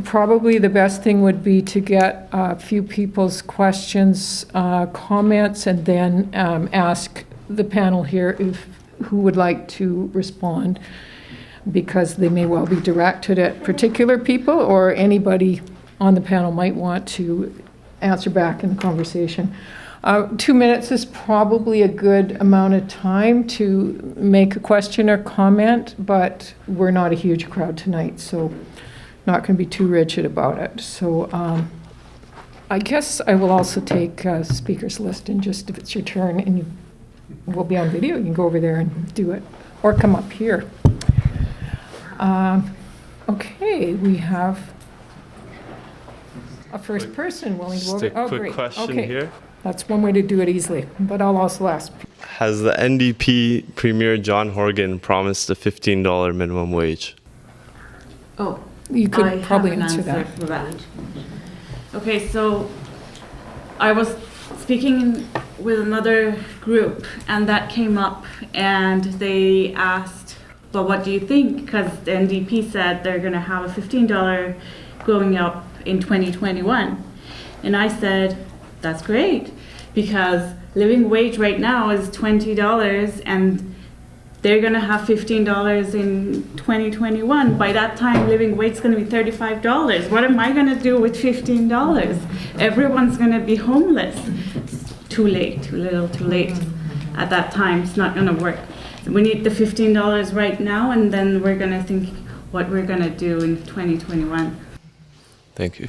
probably the best thing would be to get a few people's questions, comments, and then ask the panel here who would like to respond, because they may well be directed at particular people, or anybody on the panel might want to answer back in the conversation. 2 minutes is probably a good amount of time to make a question or comment, but we're not a huge crowd tonight, so not going to be too rigid about it. So I guess I will also take a speakers list, and just if it's your turn and you will be on video, you can go over there and do it, or come up here. Okay, we have a first person willing to go over. Just a quick question here. That's one way to do it easily, but I'll also ask. Has the NDP Premier John Horgan promised a $15 minimum wage? Oh, you could probably answer that. For that. Okay, so I was speaking with another group, and that came up, and they asked, well, what do you think? Because the NDP said they're going to have a $15 going up in 2021. And I said, that's great, because living wage right now is $20, and they're going to have $15 in 2021. By that time, living wage is going to be $35. What am I going to do with $15? Everyone's going to be homeless. Too late, too little, too late. At that time, it's not going to work. We need the $15 right now, and then we're going to think what we're going to do in 2021. Thank you.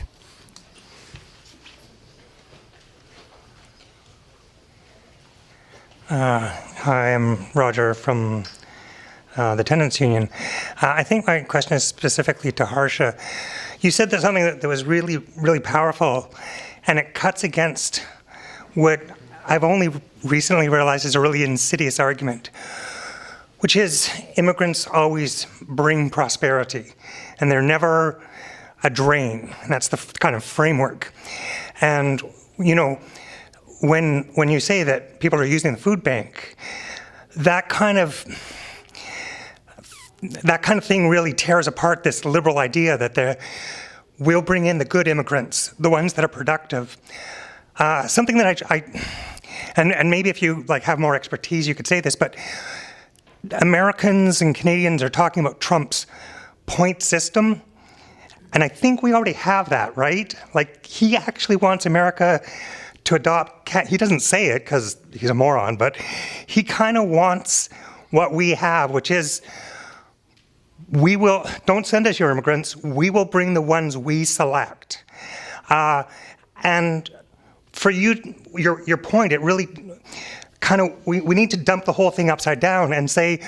Hi, I'm Roger from the Tenants Union. I think my question is specifically to Harsha. You said there's something that was really, really powerful, and it cuts against what I've only recently realized is a really insidious argument, which is immigrants always bring prosperity, and they're never a drain. And that's the kind of framework. And, you know, when you say that people are using the food bank, that kind of thing really tears apart this liberal idea that we'll bring in the good immigrants, the ones that are productive. Something that and maybe if you have more expertise, you could say this, but Americans and Canadians are talking about Trump's point system, and I think we already have that, right? He actually wants America to adopt, he doesn't say it because he's a moron, but he kind of wants what we have, which is, don't send us your immigrants, we will bring the ones we select. And for your point, it really we need to dump the whole thing upside down and say,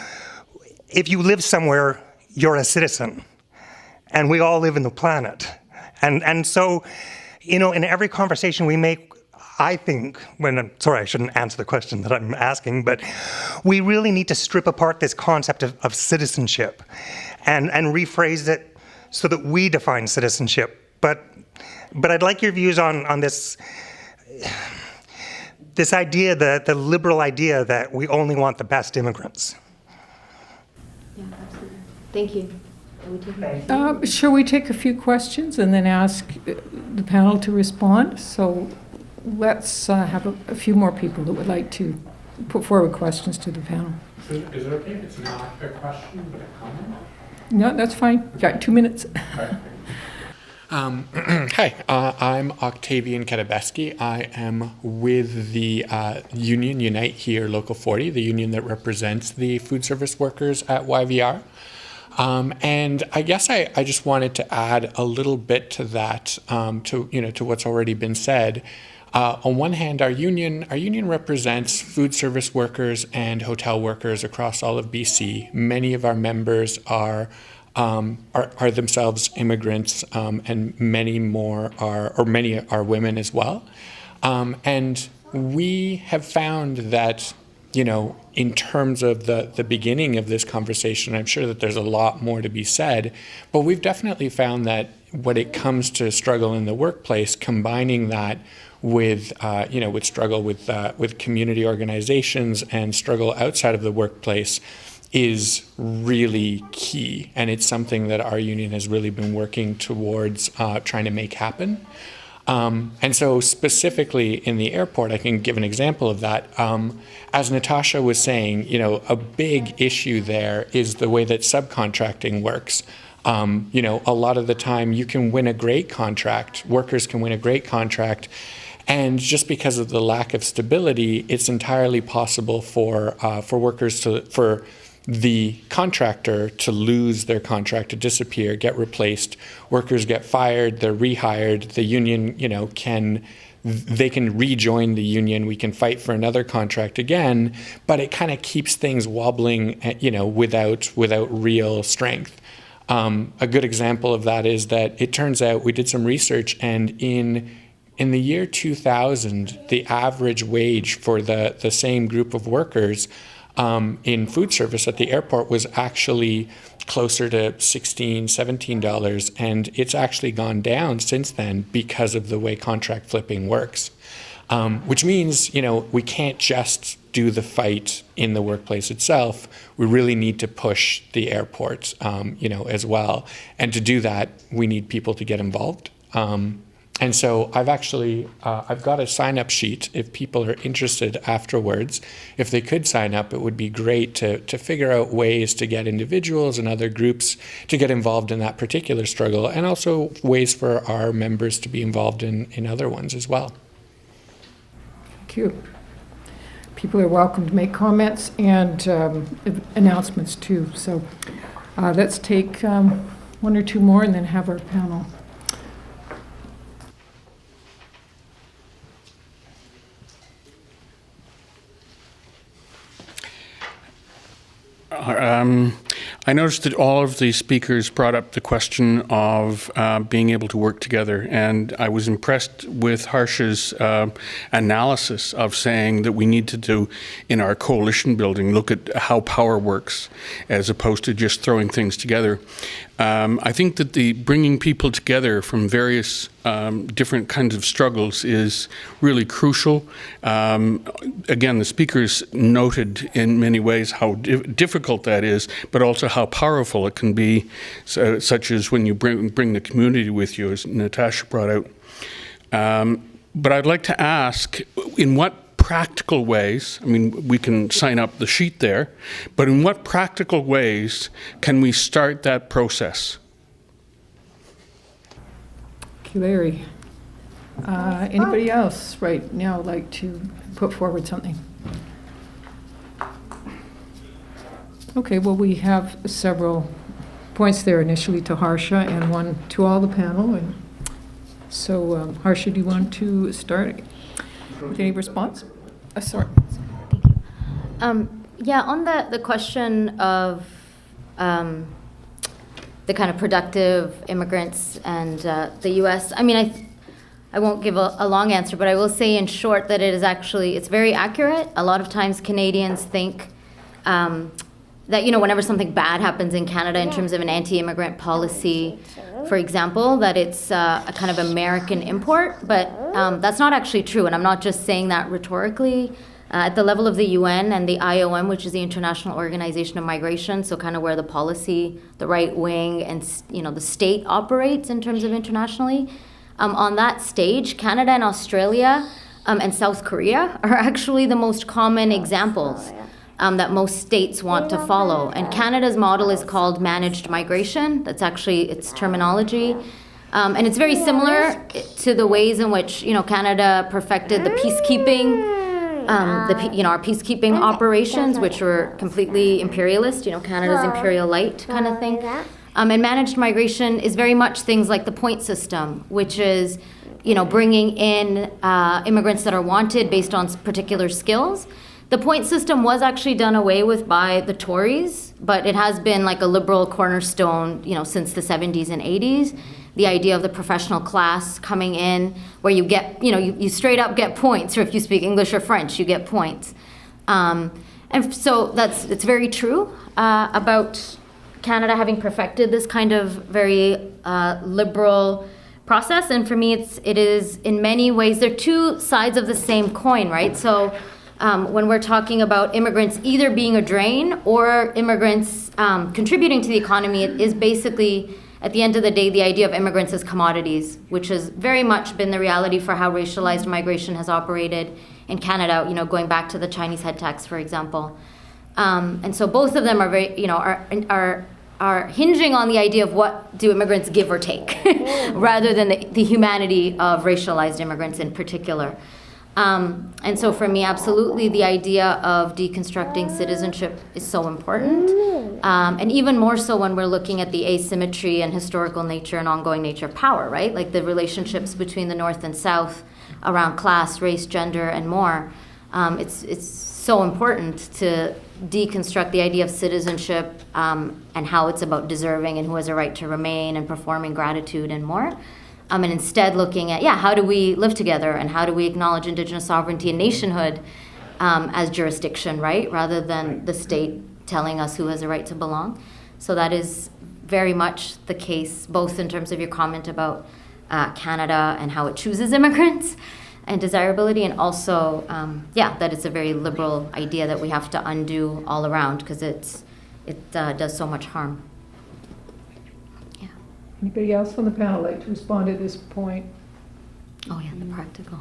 if you live somewhere, you're a citizen, and we all live in the planet. And so, in every conversation we make, I think, sorry, I shouldn't answer the question that I'm asking, but we really need to strip apart this concept of citizenship and rephrase it so that we define citizenship. But I'd like your views on this idea, the liberal idea that we only want the best immigrants. Yeah, absolutely. Thank you. Shall we take a few questions and then ask the panel to respond? So let's have a few more people that would like to put forward questions to the panel. Is it okay if it's not a question but a comment? No, that's fine. You've got 2 minutes. Hi, I'm Octavian Katabeski. I am with the union Unite Here Local 40, the union that represents the food service workers at YVR. And I guess I just wanted to add a little bit to that, to what's already been said. On one hand, our union represents food service workers and hotel workers across all of BC. Many of our members are themselves immigrants, and many are women as well. And we have found that, in terms of the beginning of this conversation, I'm sure that there's a lot more to be said, but we've definitely found that when it comes to struggle in the workplace, combining that with struggle with community organizations and struggle outside of the workplace, is really key, and it's something that our union has really been working towards trying to make happen. And so specifically in the airport, I can give an example of that. As Natasha was saying, a big issue there is the way that subcontracting works. A lot of the time you can win a great contract, workers can win a great contract, and just because of the lack of stability, it's entirely possible for workers for the contractor to lose their contract, to disappear, get replaced. Workers get fired, they're rehired. The union, they can rejoin the union. We can fight for another contract again, but it kind of keeps things wobbling, without real strength. A good example of that is that it turns out we did some research, and in the year 2000, the average wage for the same group of workers in food service at the airport was actually closer to $16, $17, and it's actually gone down since then because of the way contract flipping works. Which means, we can't just do the fight in the workplace itself. We really need to push the airport, as well. And to do that, we need people to get involved. And so I've got a sign-up sheet. If people are interested afterwards, if they could sign up, it would be great to figure out ways to get individuals and other groups to get involved in that particular struggle, and also ways for our members to be involved in other ones as well. Thank you. People are welcome to make comments and announcements too. So let's take one or two more and then have our panel. I noticed that all of the speakers brought up the question of being able to work together, and I was impressed with Harsha's analysis of saying that we need to do, in our coalition building, look at how power works as opposed to just throwing things together. I think that the bringing people together from various different kinds of struggles is really crucial. Again, the speakers noted in many ways how difficult that is, but also how powerful it can be, such as when you bring the community with you, as Natasha brought out. But I'd like to ask, in what practical ways, we can sign up the sheet there, but in what practical ways can we start that process? Thank you, Larry. Anybody else right now like to put forward something? Okay, well, we have several points there, initially to Harsha and one to all the panel. And so, Harsha, do you want to start with any response? Sorry. Thank you. Yeah, on the question of the kind of productive immigrants and the U.S., I won't give a long answer, but I will say in short that it's very accurate. A lot of times Canadians think that, whenever something bad happens in Canada in terms of an anti-immigrant policy, for example, that it's a kind of American import, but that's not actually true, and I'm not just saying that rhetorically. At the level of the UN and the IOM, which is the International Organization of Migration, so kind of where the policy, the right wing, and the state operates in terms of internationally, on that stage, Canada and Australia and South Korea are actually the most common examples that most states want to follow. And Canada's model is called managed migration. That's actually its terminology. And it's very similar to the ways in which, Canada perfected the peacekeeping, our peacekeeping operations, which were completely imperialist, Canada's imperial light kind of thing. And managed migration is very much things like the point system, which is, bringing in immigrants that are wanted based on particular skills. The point system was actually done away with by the Tories, but it has been like a liberal cornerstone, since the 70s and 80s. The idea of the professional class coming in, where you get, you straight up get points, or if you speak English or French, you get points. And so it's very true about Canada having perfected this kind of very liberal process. And for me, it is in many ways, they're two sides of the same coin, right? So when we're talking about immigrants either being a drain or immigrants contributing to the economy, it is basically, at the end of the day, the idea of immigrants as commodities, which has very much been the reality for how racialized migration has operated in Canada, you know, going back to the Chinese head tax, for example. And so both of them are very, you know, are hinging on the idea of what do immigrants give or take, rather than the humanity of racialized immigrants in particular. And so for me, absolutely, the idea of deconstructing citizenship is so important. And even more so when we're looking at the asymmetry and historical nature and ongoing nature of power, right? Like the relationships between the North and South around class, race, gender, and more. It's so important to deconstruct the idea of citizenship and how it's about deserving and who has a right to remain and performing gratitude and more. And instead looking at, how do we live together and how do we acknowledge Indigenous sovereignty and nationhood as jurisdiction, right? Rather than the state telling us who has a right to belong. So that is very much the case, both in terms of your comment about Canada and how it chooses immigrants and desirability, and also, that it's a very liberal idea that we have to undo all around because it does so much harm. Anybody else on the panel like to respond to this point? Oh yeah, the practical.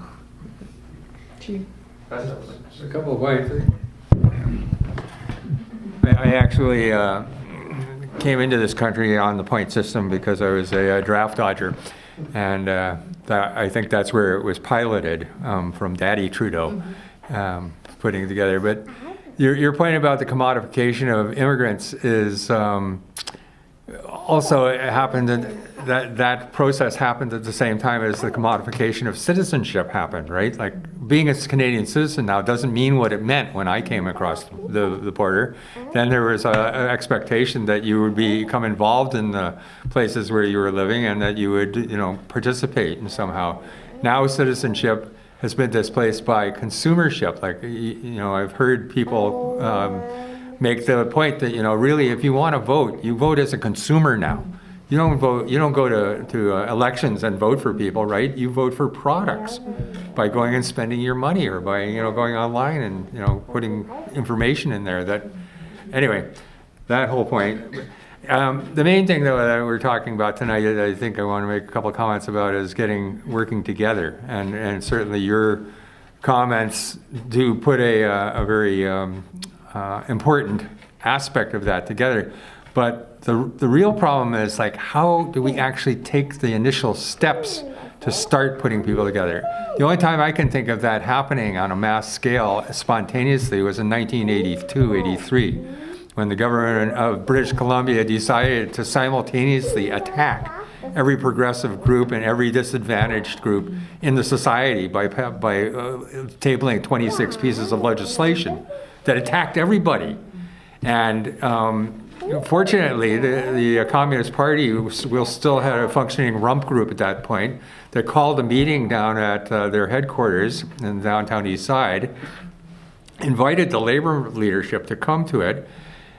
Chief? A couple of points. I actually came into this country on the point system because I was a draft dodger, and I think that's where it was piloted from Daddy Trudeau, putting it together. But your point about the commodification of immigrants is also it happened, that process happened at the same time as the commodification of citizenship happened, right? Like being a Canadian citizen now doesn't mean what it meant when I came across the border. Then there was an expectation that you would become involved in the places where you were living and that you would, participate in somehow. Now citizenship has been displaced by consumership. Like, I've heard people make the point that, really, if you want to vote, you vote as a consumer now. You don't vote. You don't go to elections and vote for people, right? You vote for products by going and spending your money, or by going online and putting information in there. Anyway, that whole point. The main thing though that we're talking about tonight, that I think I want to make a couple of comments about, is working together, and certainly your comments do put a very important aspect of that together. But the real problem is, like, how do we actually take the initial steps to start putting people together? The only time I can think of that happening on a mass scale spontaneously was in 1982-83, when the government of British Columbia decided to simultaneously attack every progressive group and every disadvantaged group in the society by tabling 26 pieces of legislation that attacked everybody. And fortunately, the Communist Party will still have a functioning rump group at that point that called a meeting down at their headquarters in downtown East Side, invited the labor leadership to come to it,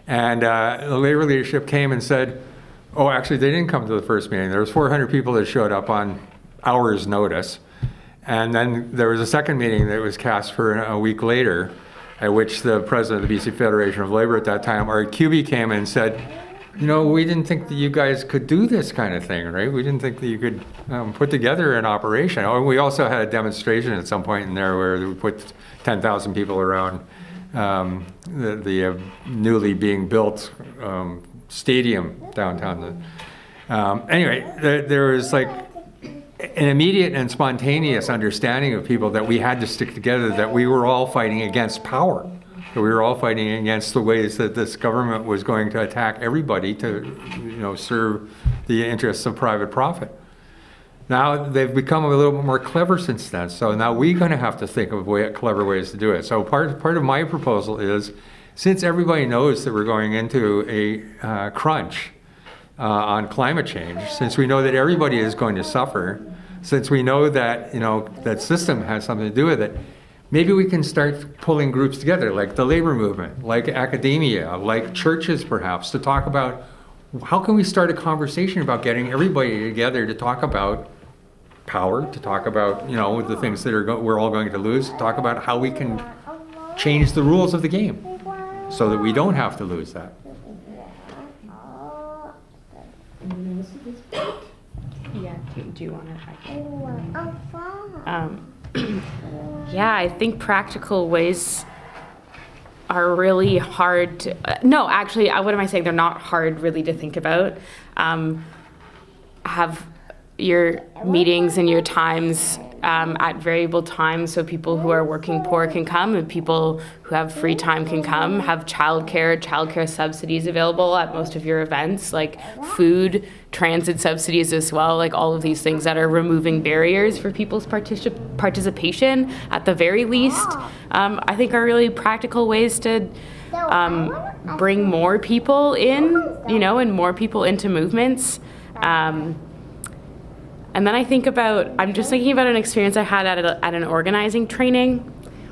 and the labor leadership came and said, oh, actually, they didn't come to the first meeting. There was 400 people that showed up on hours' notice. And then there was a second meeting that was cast for a week later, at which the president of the BC Federation of Labor at that time, Art Kuby, came in and said, we didn't think that you guys could do this kind of thing, right? We didn't think that you could put together an operation. Oh, we also had a demonstration at some point in there where we put 10,000 people around the newly being built stadium downtown. Anyway, there was like an immediate and spontaneous understanding of people that we had to stick together, that we were all fighting against power, that we were all fighting against the ways that this government was going to attack everybody to, serve the interests of private profit. Now they've become a little bit more clever since then, so now we're going to have to think of clever ways to do it. So part of my proposal is, since everybody knows that we're going into a crunch on climate change, since we know that everybody is going to suffer, since we know that that system has something to do with it, maybe we can start pulling groups together, like the labor movement, like academia, like churches perhaps, to talk about how can we start a conversation about getting everybody together to talk about power, to talk about the things that we're all going to lose, to talk about how we can change the rules of the game so that we don't have to lose that. Yeah, do you want to? Yeah, I think practical ways are really hard to, no, actually, what am I saying? They're not hard really to think about. Have your meetings and your times at variable times so people who are working poor can come and people who have free time can come. Have childcare subsidies available at most of your events, like food, transit subsidies as well, like all of these things that are removing barriers for people's participation at the very least, I think are really practical ways to bring more people in, and more people into movements. And then I'm just thinking about an experience I had at an organizing training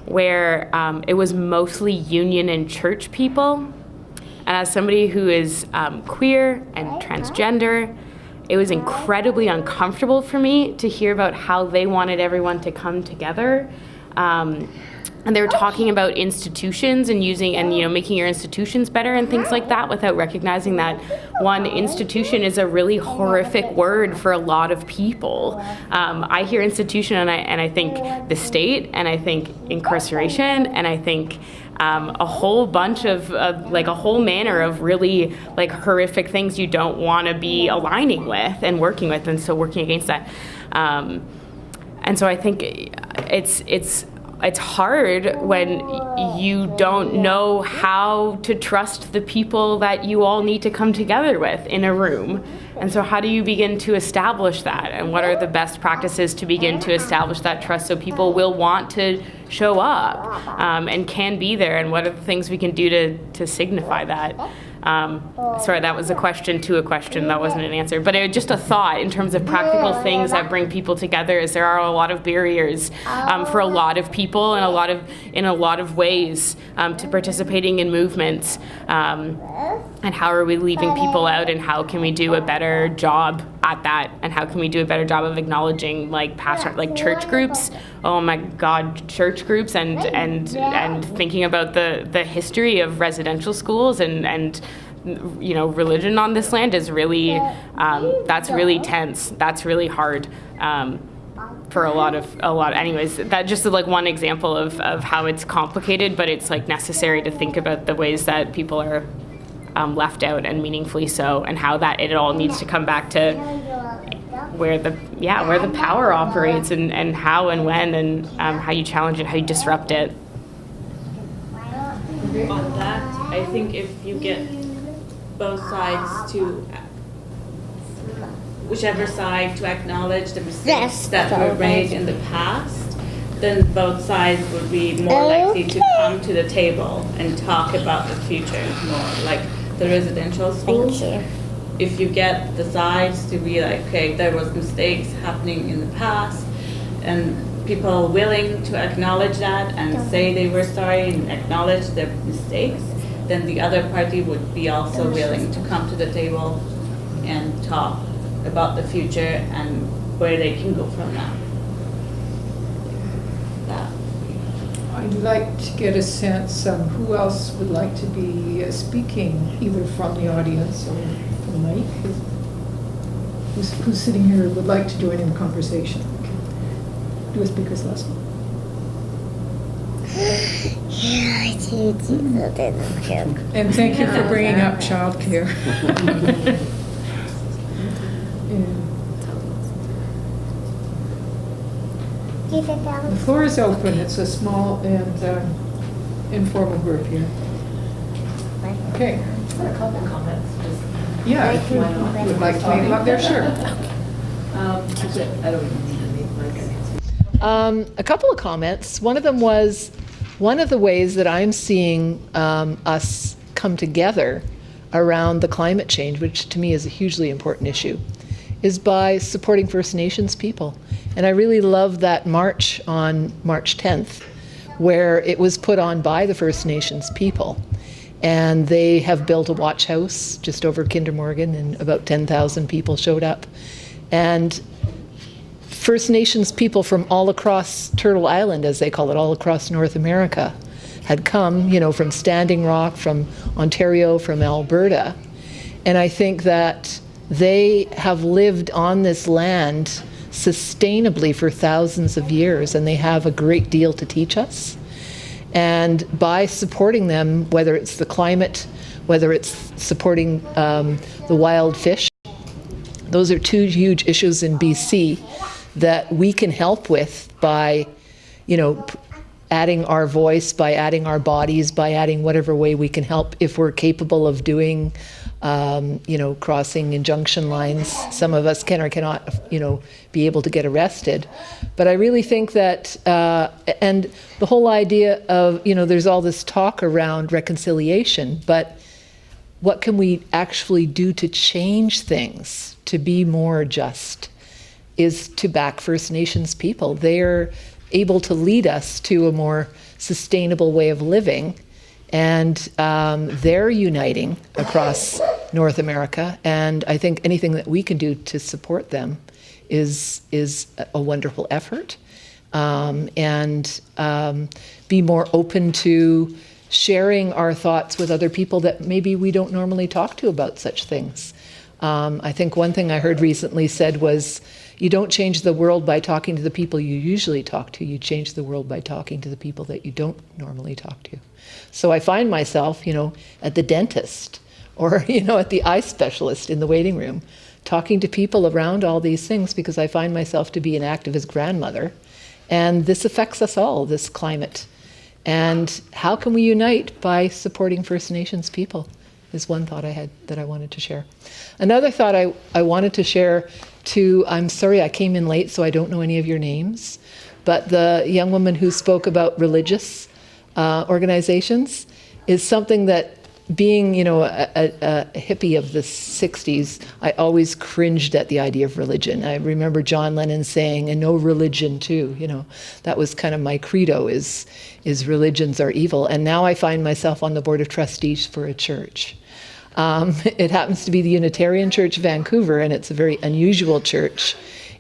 where it was mostly union and church people. And as somebody who is queer and transgender, it was incredibly uncomfortable for me to hear about how they wanted everyone to come together. And they were talking about institutions and making your institutions better and things like that without recognizing that one institution is a really horrific word for a lot of people. I hear institution and I think the state, and I think incarceration, and I think a whole bunch of like a whole manner of really like horrific things you don't want to be aligning with and working with, and so working against that. And so I think it's hard when you don't know how to trust the people that you all need to come together with in a room. And so how do you begin to establish that? And what are the best practices to begin to establish that trust so people will want to show up and can be there? And what are the things we can do to signify that? Sorry, that was a question to a question. That wasn't an answer. But it was just a thought in terms of practical things that bring people together, is there are a lot of barriers for a lot of people and in a lot of ways to participating in movements. And how are we leaving people out, and how can we do a better job at that, and how can we do a better job of acknowledging like church groups? Oh my God, church groups, and thinking about the history of residential schools and religion on this land is really that's really tense. That's really hard. For a lot anyways, that just is like one example of how it's complicated, but it's like necessary to think about the ways that people are left out, and meaningfully so, and how that it all needs to come back to where the power operates, and how and when, and how you challenge it, how you disrupt it. On that, I think if you get both sides to, whichever side, to acknowledge the mistakes that were made in the past, then both sides would be more likely to come to the table and talk about the future more, like the residential schools. If you get the sides to be like, okay, there was mistakes happening in the past, and people willing to acknowledge that and say they were sorry and acknowledge their mistakes, then the other party would be also willing to come to the table and talk about the future and where they can go from that. I'd like to get a sense of who else would like to be speaking, either from the audience or from Mike. Who's sitting here would like to join in the conversation? Do a speaker's list. And thank you for bringing up childcare. The floor is open. It's a small and informal group here. Okay. A couple comments. Yeah, if you would like to make them up there, sure. I don't even need to make my a couple of comments. One of them was, one of the ways that I'm seeing us come together around the climate change, which to me is a hugely important issue, is by supporting First Nations people. And I really love that march on March 10th, where it was put on by the First Nations people. And they have built a watch house just over Kinder Morgan, and about 10,000 people showed up. And First Nations people from all across Turtle Island, as they call it, all across North America, had come, from Standing Rock, from Ontario, from Alberta. And I think that they have lived on this land sustainably for thousands of years, and they have a great deal to teach us. And by supporting them, whether it's the climate, whether it's supporting the wild fish, those are two huge issues in BC that we can help with by, adding our voice, by adding our bodies, by adding whatever way we can help if we're capable of doing, crossing injunction lines. Some of us can or cannot, be able to get arrested. But I really think that, and the whole idea of, there's all this talk around reconciliation, but what can we actually do to change things, to be more just, is to back First Nations people. They're able to lead us to a more sustainable way of living, and they're uniting across North America, and I think anything that we can do to support them is a wonderful effort, and be more open to sharing our thoughts with other people that maybe we don't normally talk to about such things. I think one thing I heard recently said was, you don't change the world by talking to the people you usually talk to, you change the world by talking to the people that you don't normally talk to. So I find myself, at the dentist, or, at the eye specialist in the waiting room, talking to people around all these things, because I find myself to be an activist grandmother. And this affects us all, this climate. And how can we unite? By supporting First Nations people, is one thought I had that I wanted to share. Another thought I wanted to share I'm sorry I came in late, so I don't know any of your names, but the young woman who spoke about religious organizations is something that, being, a hippie of the 60s, I always cringed at the idea of religion. I remember John Lennon saying, and no religion too, that was kind of my credo, is religions are evil. And now I find myself on the board of trustees for a church. It happens to be the Unitarian Church, Vancouver, and it's a very unusual church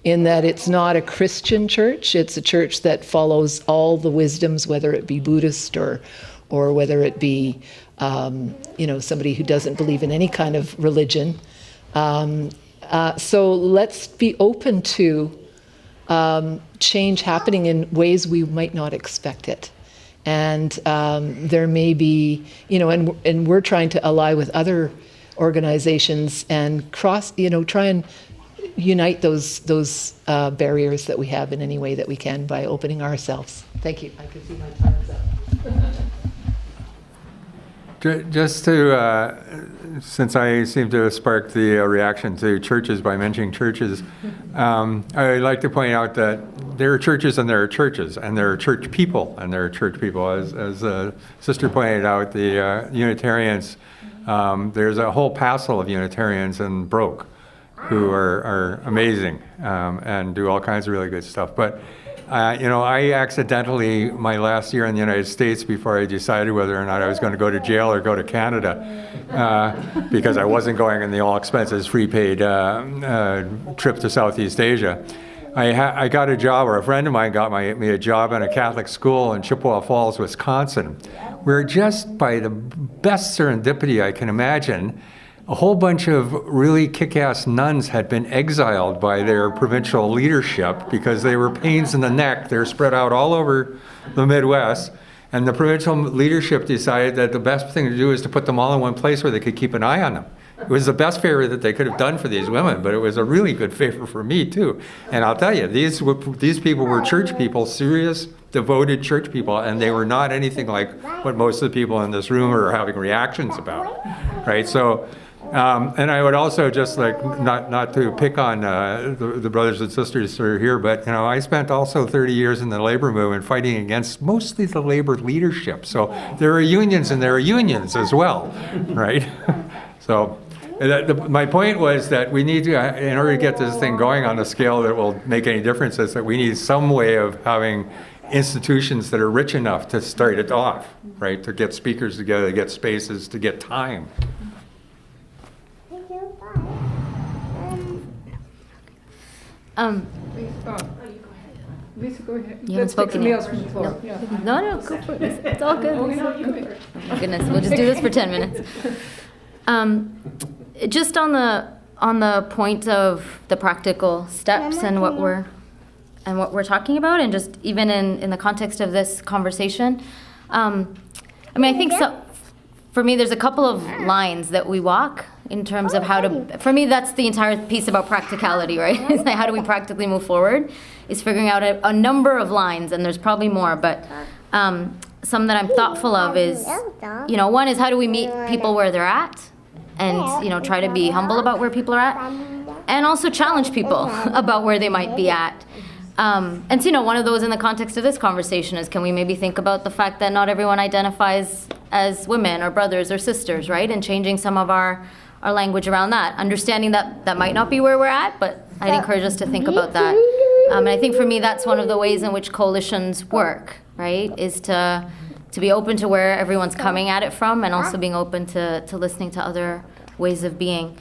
in that it's not a Christian church. It's a church that follows all the wisdoms, whether it be Buddhist or whether it be somebody who doesn't believe in any kind of religion. So let's be open to change happening in ways we might not expect it. And there may be, and we're trying to ally with other organizations and try and unite those barriers that we have in any way that we can by opening ourselves. Thank you. I can see my time's up. Just to, since I seem to have sparked the reaction to churches by mentioning churches, I'd like to point out that there are churches and there are churches, and there are church people and there are church people. As Sister pointed out, the Unitarians, there's a whole passel of Unitarians in Broke who are amazing and do all kinds of really good stuff. But I accidentally, my last year in the United States, before I decided whether or not I was going to go to jail or go to Canada, because I wasn't going on the all expenses free paid trip to Southeast Asia, I got a job, or a friend of mine got me a job in a Catholic school in Chippewa Falls, Wisconsin, where just by the best serendipity I can imagine, a whole bunch of really kick-ass nuns had been exiled by their provincial leadership because they were pains in the neck. They're spread out all over the Midwest. And the provincial leadership decided that the best thing to do is to put them all in one place where they could keep an eye on them. It was the best favor that they could have done for these women, but it was a really good favor for me too. And I'll tell you, these people were church people, serious, devoted church people, and they were not anything like what most of the people in this room are having reactions about, right? So, and I would also just like, not to pick on the brothers and sisters who are here, but I spent also 30 years in the labor movement fighting against mostly the labor leadership. So there are unions and there are unions as well, right? So my point was that we need to, in order to get this thing going on a scale that will make any difference, is that we need some way of having institutions that are rich enough to start it off, right? To get speakers together, to get spaces, to get time. Lisa, go ahead. You haven't Let's take spoken somebody yet. else from the floor. Yeah. No, go for it. It's all good. Okay. Oh my goodness, we'll just do this for 10 minutes. Just on the point of the practical steps and what we're talking about, and just even in the context of this conversation, I mean, I think so. For me, there's a couple of lines that we walk in terms of how to. For me, that's the entire piece about practicality, right? It's like how do we practically move forward? Is figuring out a number of lines, and there's probably more, but some that I'm thoughtful of is, one is how do we meet people where they're at, and try to be humble about where people are at, and also challenge people about where they might be at. And so, one of those in the context of this conversation is, can we maybe think about the fact that not everyone identifies as women or brothers or sisters, right? And changing some of our language around that. Understanding that might not be where we're at, but I'd encourage us to think about that. And I think for me, that's one of the ways in which coalitions work, right? Is to be open to where everyone's coming at it from, and also being open to listening to other ways of being.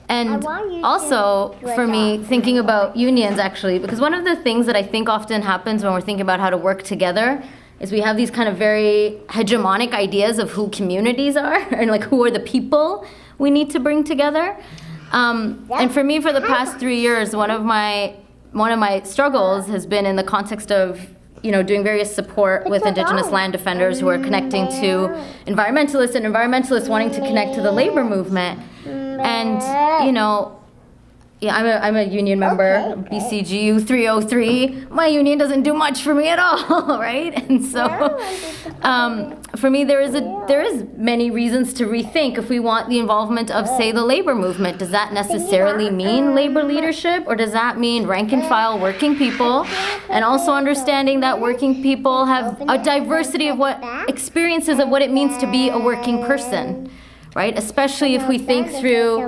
And also, for me, thinking about unions, actually, because one of the things that I think often happens when we're thinking about how to work together is we have these kind of very hegemonic ideas of who communities are and like who are the people we need to bring together. And for me, for the past 3 years, one of my struggles has been in the context of doing various support with Indigenous land defenders who are connecting to environmentalists, and environmentalists wanting to connect to the labor movement. And I'm a union member, BCGU 303. My union doesn't do much for me at all, right? And so, for me, there is many reasons to rethink if we want the involvement of, say, the labor movement. Does that necessarily mean labor leadership, or does that mean rank and file working people? And also understanding that working people have a diversity of experiences of what it means to be a working person. Right? Especially if we think through,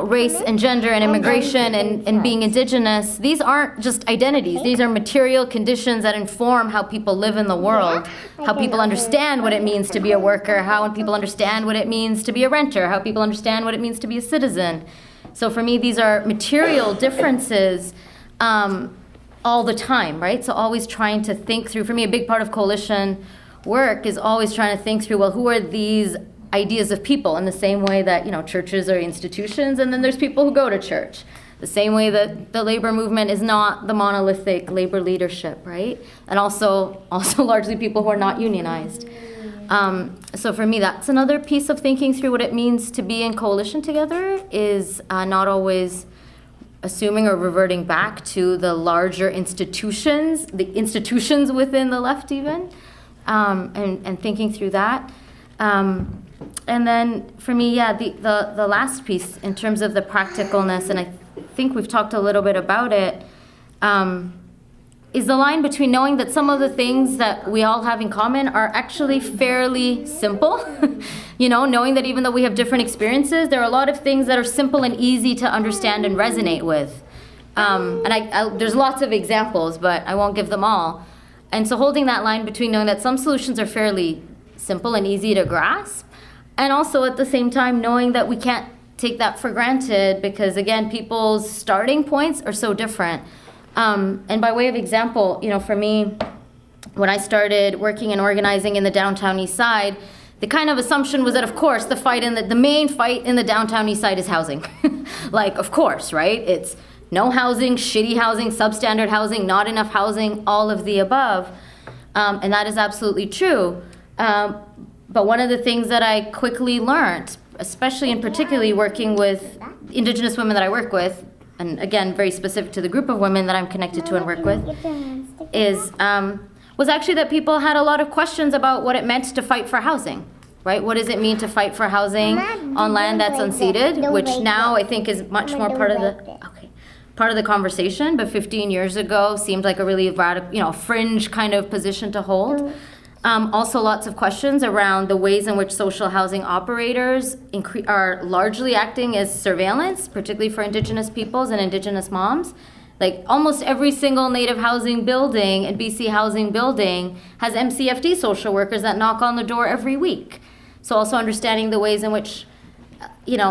race and gender and immigration and being Indigenous. These aren't just identities. These are material conditions that inform how people live in the world, how people understand what it means to be a worker, how people understand what it means to be a renter, how people understand what it means to be a citizen. So for me, these are material differences all the time, right? So always trying to think through. For me, a big part of coalition work is always trying to think through, well, who are these ideas of people, in the same way that churches are institutions, and then there's people who go to church. The same way that the labor movement is not the monolithic labor leadership, right? And also largely people who are not unionized. So for me, that's another piece of thinking through what it means to be in coalition together, is not always assuming or reverting back to the larger institutions, the institutions within the left even, and thinking through that. And then for me, the last piece in terms of the practicalness, and I think we've talked a little bit about it, is the line between knowing that some of the things that we all have in common are actually fairly simple. Knowing that even though we have different experiences, there are a lot of things that are simple and easy to understand and resonate with. And there's lots of examples, but I won't give them all. And so holding that line between knowing that some solutions are fairly simple and easy to grasp, and also at the same time knowing that we can't take that for granted, because again, people's starting points are so different. And by way of example, for me, when I started working and organizing in the downtown east side, the kind of assumption was that, of course, the main fight in the downtown east side is housing. Like, of course, right? It's no housing, shitty housing, substandard housing, not enough housing, all of the above. And that is absolutely true. But one of the things that I quickly learned, especially and particularly working with Indigenous women that I work with, and again, very specific to the group of women that I'm connected to and work with, was actually that people had a lot of questions about what it meant to fight for housing, right? What does it mean to fight for housing on land that's unceded, which now I think is much more part of the conversation, but 15 years ago seemed like a really radical, fringe kind of position to hold. Also lots of questions around the ways in which social housing operators are largely acting as surveillance, particularly for Indigenous peoples and Indigenous moms. Like almost every single Native housing building and BC housing building has MCFD social workers that knock on the door every week. So also understanding the ways in which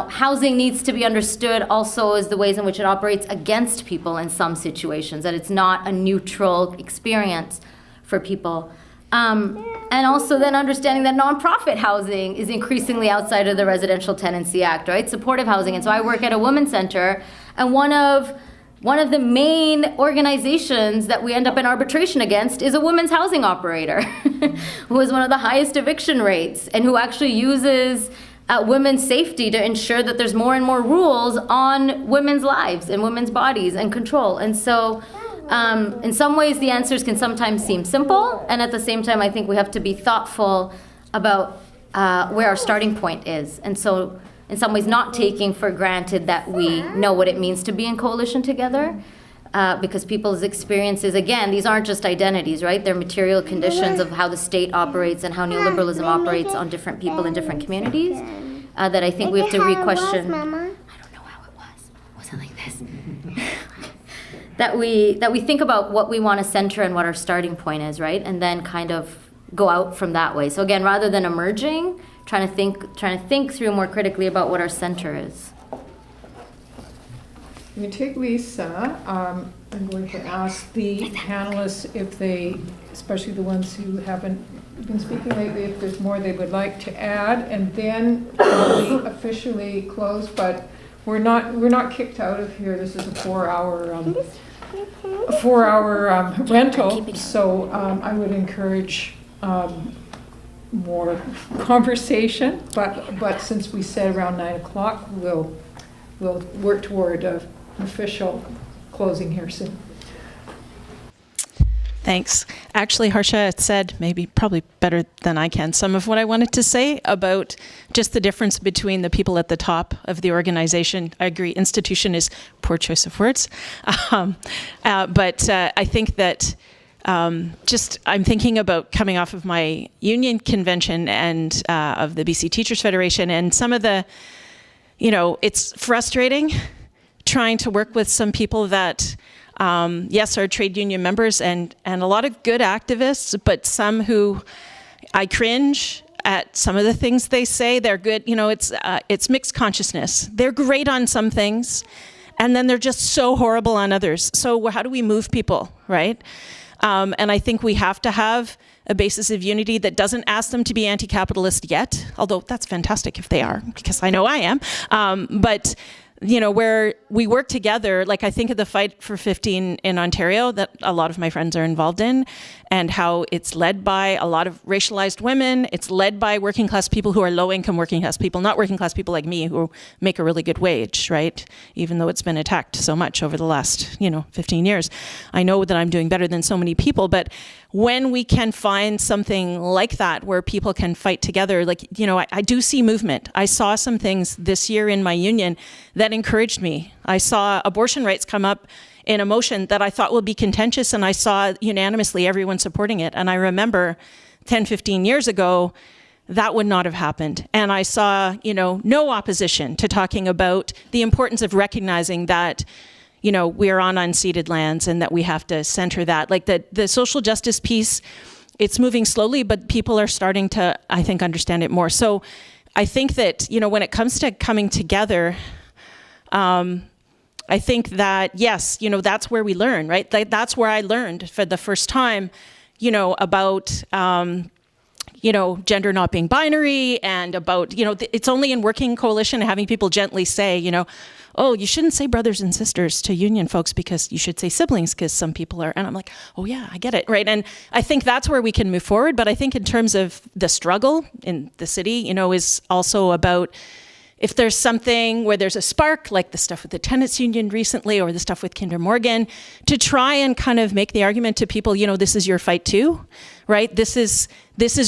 housing needs to be understood also as the ways in which it operates against people in some situations, that it's not a neutral experience for people. And also then understanding that nonprofit housing is increasingly outside of the Residential Tenancy Act, right? Supportive housing. And so I work at a women's center, and one of the main organizations that we end up in arbitration against is a women's housing operator who has one of the highest eviction rates and who actually uses women's safety to ensure that there's more and more rules on women's lives and women's bodies and control. And so in some ways the answers can sometimes seem simple, and at the same time I think we have to be thoughtful about where our starting point is. And so in some ways not taking for granted that we know what it means to be in coalition together, because people's experiences, again, these aren't just identities, right? They're material conditions of how the state operates and how neoliberalism operates on different people in different communities, that I think we have to re-question. I don't know how it was. Was it like this? that we think about what we want to center and what our starting point is, right? And then kind of go out from that way. So again, rather than emerging, trying to think through more critically about what our center is. I'm going to take Lisa. I'm going to ask the panelists if they, especially the ones who haven't been speaking lately, if there's more they would like to add, and then we officially close. But we're not kicked out of here. This is a 4-hour rental. So I would encourage more conversation. But since we said around 9 o'clock, we'll work toward an official closing here soon. Thanks. Actually, Harsha said, probably better than I can, some of what I wanted to say about just the difference between the people at the top of the organization. I agree, institution is poor choice of words. But I think that I'm thinking about coming off of my union convention and of the BC Teachers Federation, and some of the, it's frustrating trying to work with some people that, yes, are trade union members and a lot of good activists, but some who I cringe at some of the things they say. They're good, it's mixed consciousness. They're great on some things, and then they're just so horrible on others. So how do we move people, right? And I think we have to have a basis of unity that doesn't ask them to be anti-capitalist yet, although that's fantastic if they are, because I know I am. But where we work together, like I think of the Fight for 15 in Ontario that a lot of my friends are involved in, and how it's led by a lot of racialized women. It's led by working class people who are low income working class people, not working class people like me who make a really good wage, right? Even though it's been attacked so much over the last, 15 years. I know that I'm doing better than so many people, but when we can find something like that where people can fight together, I do see movement. I saw some things this year in my union that encouraged me. I saw abortion rights come up in a motion that I thought would be contentious, and I saw unanimously everyone supporting it. And I remember 10, 15 years ago, that would not have happened. And I saw, no opposition to talking about the importance of recognizing that we are on unceded lands and that we have to center that. Like the social justice piece, it's moving slowly, but people are starting to, I think, understand it more. So I think that, when it comes to coming together, I think that, yes, that's where we learn, right? That's where I learned for the first time, about, gender not being binary, and about, it's only in working coalition having people gently say, oh, you shouldn't say brothers and sisters to union folks because you should say siblings because some people are, and I'm like, oh yeah, I get it, right? And I think that's where we can move forward. But I think in terms of the struggle in the city, is also about, if there's something where there's a spark, like the stuff with the tenants union recently or the stuff with Kinder Morgan, to try and kind of make the argument to people, this is your fight too, right? This is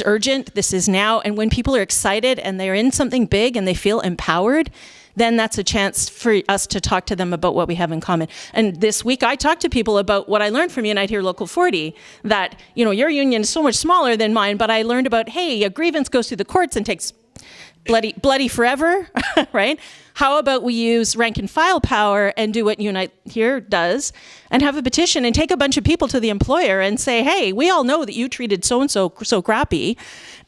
urgent, this is now. And when people are excited and they're in something big and they feel empowered, then that's a chance for us to talk to them about what we have in common. And this week I talked to people about what I learned from Unite Here Local 40, that, your union is so much smaller than mine, but I learned about, hey, a grievance goes through the courts and takes bloody forever, right? How about we use rank and file power and do what Unite Here does and have a petition and take a bunch of people to the employer and say, hey, we all know that you treated so-and-so so crappy.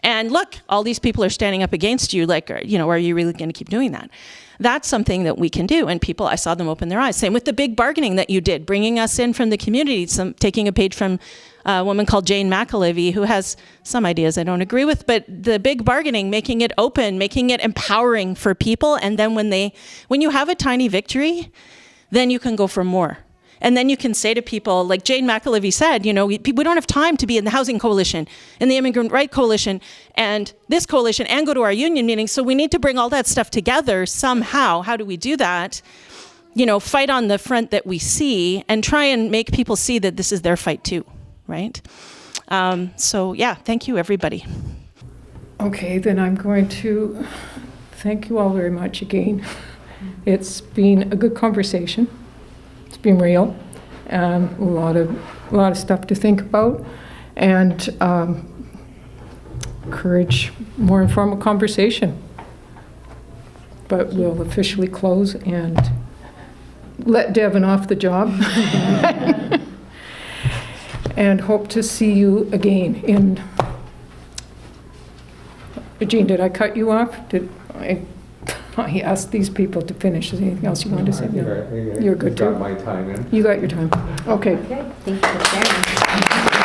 And look, all these people are standing up against you. Like, are you really going to keep doing that? That's something that we can do. And people, I saw them open their eyes. Same with the big bargaining that you did, bringing us in from the community, taking a page from a woman called Jane McAlevey, who has some ideas I don't agree with, but the big bargaining, making it open, making it empowering for people. And then when you have a tiny victory, then you can go for more. And then you can say to people, like Jane McAlevey said, we don't have time to be in the Housing Coalition, in the Immigrant Right Coalition, and this coalition, and go to our union meetings. So we need to bring all that stuff together somehow. How do we do that? Fight on the front that we see and try and make people see that this is their fight too, right? Thank you, everybody. Okay, then I'm going to thank you all very much again. It's been a good conversation. It's been real, a lot of stuff to think about, and encourage more informal conversation. But we'll officially close and let Devin off the job, and hope to see you again in. Jean, did I cut you off? I asked these people to finish. Is there anything else you wanted to say? No. You're good too. Got my time in. You got your time. Okay. Thank you for sharing.